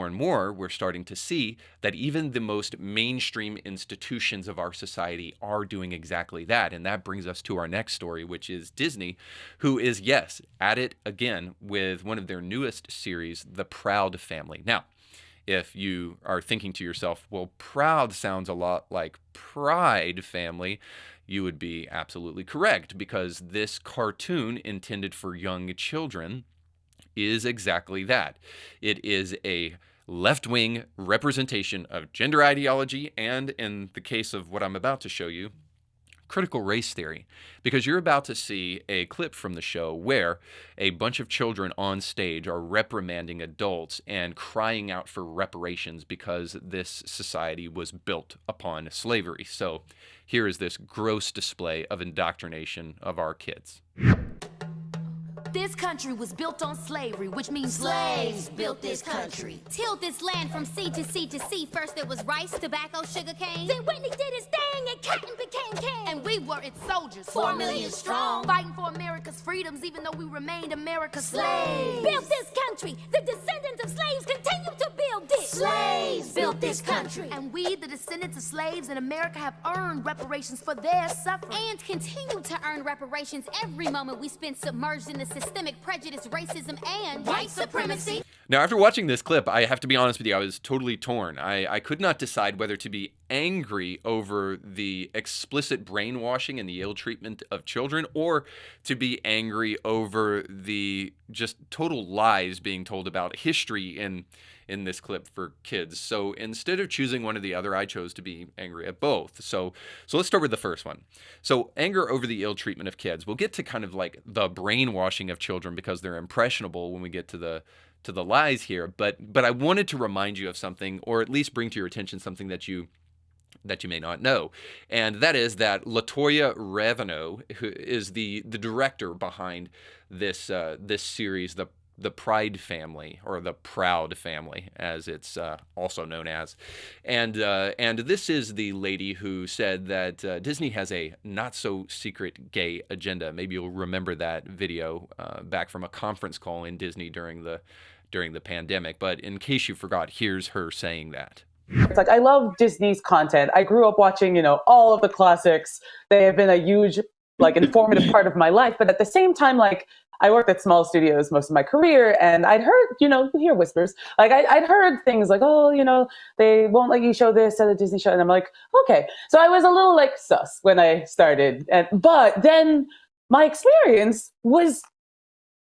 and more, we're starting to see that even the most mainstream institutions of our society are doing exactly that. And that brings us to our next story, which is Disney, who is, yes, at it again with one of their newest series, The Proud Family. Now, if you are thinking to yourself, well, Proud sounds a lot like Pride Family, you would be absolutely correct, because this cartoon intended for young children is exactly that. It is a left-wing representation of gender ideology and, in the case of what I'm about to show you, critical race theory, because you're about to see a clip from the show where a bunch of children on stage are reprimanding adults and crying out for reparations because this society was built upon slavery. So here is this gross display of indoctrination of our kids. This country was built on slavery, which means slaves built this country. Tilled this land from sea to sea to sea. First there was rice, tobacco, sugar cane. Then Whitney did his thing and cotton became king. And we were its soldiers, 4 million strong, fighting for America's freedoms, even though we remained America's slaves. Built this country. The descendants of slaves continue to build it. Slaves built this country. And we, the descendants of slaves in America, have earned reparations for their suffering. And continue to earn reparations every moment we spend submerged in the systemic prejudice, racism, and white supremacy. Now, after watching this clip, I have to be honest with you, I was totally torn. I could not decide whether to be angry over the explicit brainwashing and the ill treatment of children, or to be angry over the just total lies being told about history in this clip for kids. So instead of choosing one or the other, I chose to be angry at both. So let's start with the first one. So anger over the ill treatment of kids. We'll get to kind of like the brainwashing of children because they're impressionable when we get to the lies here. But I wanted to remind you of something, or at least bring to your attention something that you may not know. And that is that LaToya Raveneau, who is the director behind this series, the Pride Family, or the Proud Family, as it's also known as. And this is the lady who said that Disney has a not-so-secret gay agenda. Maybe you'll remember that video back from a conference call in Disney during the pandemic. But in case you forgot, here's her saying that. It's like, I love Disney's content. I grew up watching, all of the classics. They have been a huge, informative part of my life. But at the same time, I worked at small studios most of my career, and I'd heard, you hear whispers. I'd heard things like, oh, they won't let you show this at a Disney show. And I'm like, okay. So I was a little sus when I started. But then my experience was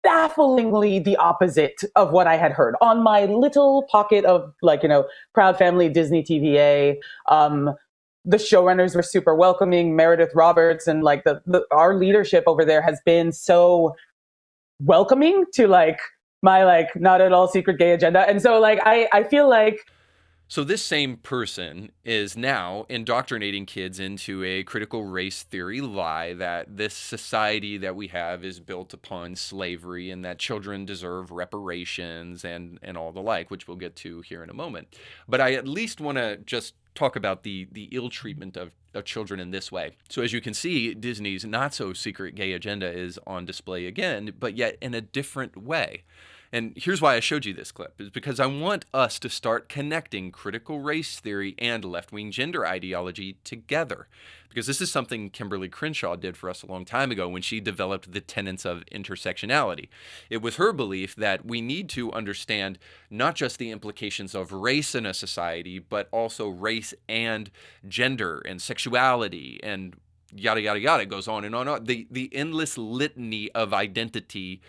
bafflingly the opposite of what I had heard on my little pocket of Proud Family Disney TVA. The showrunners were super welcoming. Meredith Roberts and our leadership over there has been so welcoming to my not at all secret gay agenda. And so I feel like. So this same person is now indoctrinating kids into a critical race theory lie that this society that we have is built upon slavery and that children deserve reparations and all the like, which we'll get to here in a moment. But I at least want to just talk about the ill treatment of children in this way. So as you can see, Disney's not-so-secret gay agenda is on display again, but yet in a different way. And here's why I showed you this clip, is because I want us to start connecting critical race theory and left-wing gender ideology together. Because this is something Kimberly Crenshaw did for us a long time ago when she developed the tenets of intersectionality. It was her belief that we need to understand not just the implications of race in a society, but also race and gender and sexuality and yada, yada, yada. It goes on and on. The endless litany of identities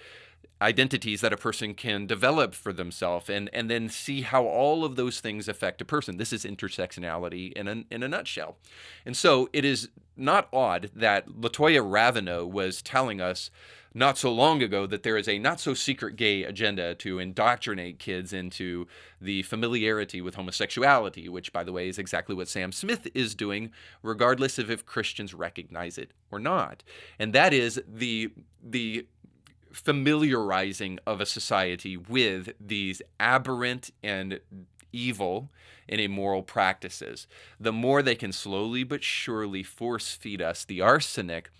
that a person can develop for themselves, and then see how all of those things affect a person. This is intersectionality in a nutshell. And so it is not odd that LaToya Raveneau was telling us not so long ago that there is a not-so-secret gay agenda to indoctrinate kids into the familiarity with homosexuality, which, by the way, is exactly what Sam Smith is doing, regardless of if Christians recognize it or not. And that is the familiarizing of a society with these aberrant and evil and immoral practices. The more they can slowly but surely force feed us the arsenic,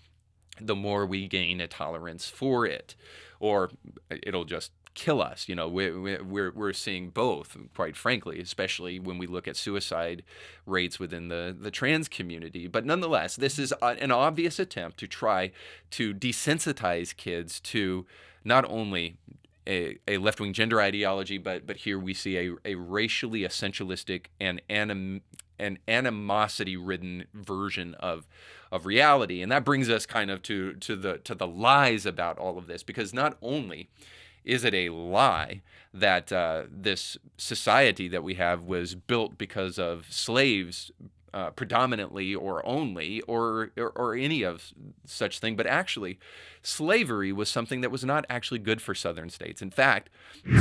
the more we gain a tolerance for it. Or it'll just kill us. You know, we're seeing both, quite frankly, especially when we look at suicide rates within the trans community. But nonetheless, this is an obvious attempt to try to desensitize kids to not only a left-wing gender ideology, but here we see a racially essentialistic and animosity-ridden version of reality. And that brings us kind of to the lies about all of this, because not only is it a lie that this society that we have was built because of slaves predominantly or only or any of such thing, but actually slavery was something that was not actually good for southern states. In fact,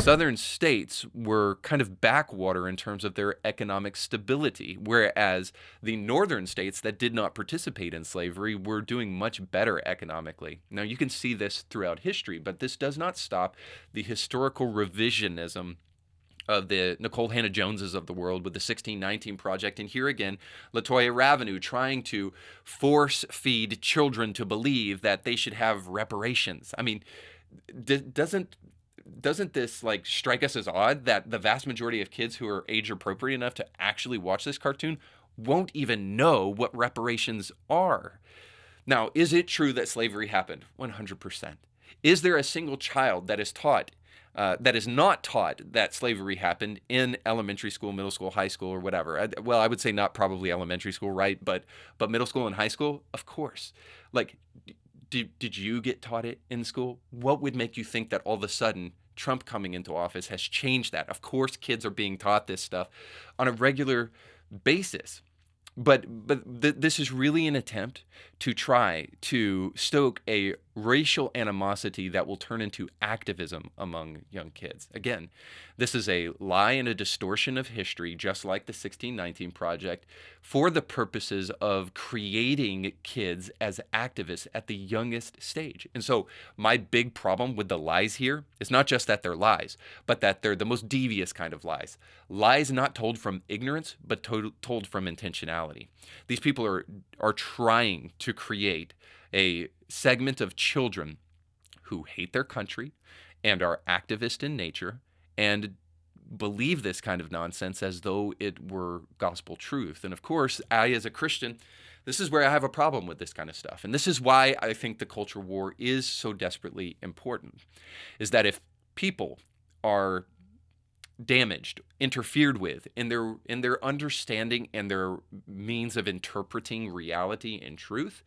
southern states were kind of backwater in terms of their economic stability, whereas the northern states that did not participate in slavery were doing much better economically. Now, you can see this throughout history, but this does not stop the historical revisionism of the Nicole Hannah-Joneses of the world with the 1619 Project. And here again, LaToya Raveneux trying to force feed children to believe that they should have reparations. I mean, doesn't this like strike us as odd that the vast majority of kids who are age appropriate enough to actually watch this cartoon won't even know what reparations are? Now, is it true that slavery happened? 100%. Is there a single child that is not taught that slavery happened in elementary school, middle school, high school, or whatever? Well, I would say not probably elementary school, right? But middle school and high school, of course. Like, did you get taught it in school? What would make you think that all of a sudden Trump coming into office has changed that? Of course, kids are being taught this stuff on a regular basis. But this is really an attempt to try to stoke a racial animosity that will turn into activism among young kids. Again, this is a lie and a distortion of history, just like the 1619 Project, for the purposes of creating kids as activists at the youngest stage. And so my big problem with the lies here is not just that they're lies, but that they're the most devious kind of lies. Lies not told from ignorance, but told from intentionality. These people are trying to create a segment of children who hate their country and are activist in nature and believe this kind of nonsense as though it were gospel truth. And of course, I, as a Christian, this is where I have a problem with this kind of stuff. And this is why I think the culture war is so desperately important, is that if people are damaged, interfered with in their understanding and their means of interpreting reality and truth,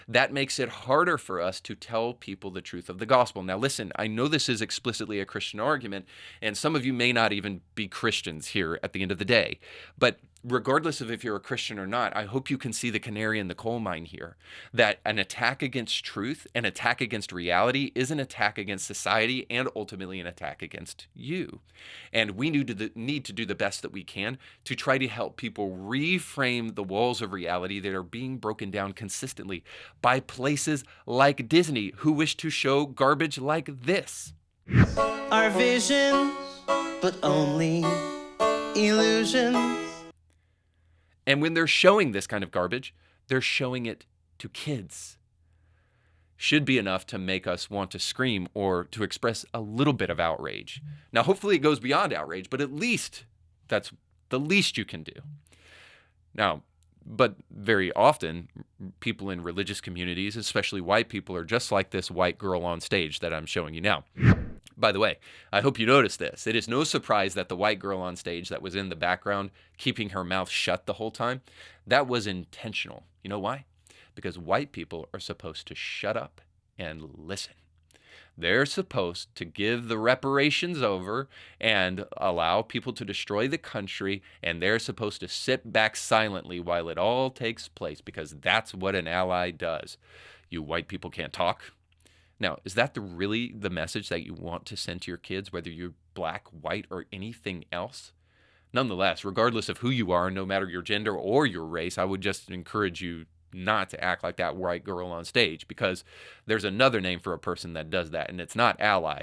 that makes it harder for us to tell people the truth of the gospel. Now listen, I know this is explicitly a Christian argument, and some of you may not even be Christians here at the end of the day, but regardless of if you're a Christian or not, I hope you can see the canary in the coal mine here, that an attack against truth, an attack against reality, is an attack against society and ultimately an attack against you. And we need to do the best that we can to try to help people reframe the walls of reality that are being broken down consistently by places like Disney, who wish to show garbage like this. Our visions, but only illusions. And when they're showing this kind of garbage, they're showing it to kids. Should be enough to make us want to scream or to express a little bit of outrage. Now, hopefully it goes beyond outrage, but at least that's the least you can do. Now, but very often, people in religious communities, especially white people, are just like this white girl on stage that I'm showing you now. By the way, I hope you noticed this. It is no surprise that the white girl on stage that was in the background, keeping her mouth shut the whole time, that was intentional. You know why? Because white people are supposed to shut up and listen. They're supposed to give the reparations over and allow people to destroy the country, and they're supposed to sit back silently while it all takes place, because that's what an ally does. You white people can't talk. Now, is that really the message that you want to send to your kids, whether you're black, white, or anything else? Nonetheless, regardless of who you are, no matter your gender or your race, I would just encourage you not to act like that white girl on stage, because there's another name for a person that does that, and it's not ally.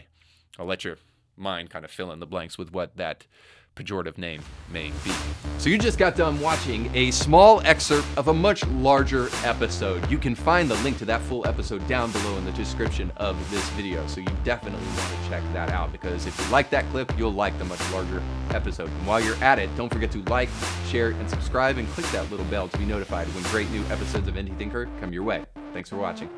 I'll let your mind kind of fill in the blanks with what that pejorative name may be. So you just got done watching a small excerpt of a much larger episode. You can find the link to that full episode down below in the description of this video. So you definitely want to check that out, because if you like that clip, you'll like the much larger episode. And while you're at it, don't forget to like, share, and subscribe, and click that little bell to be notified when great new episodes of Indie Thinker come your way. Thanks for watching.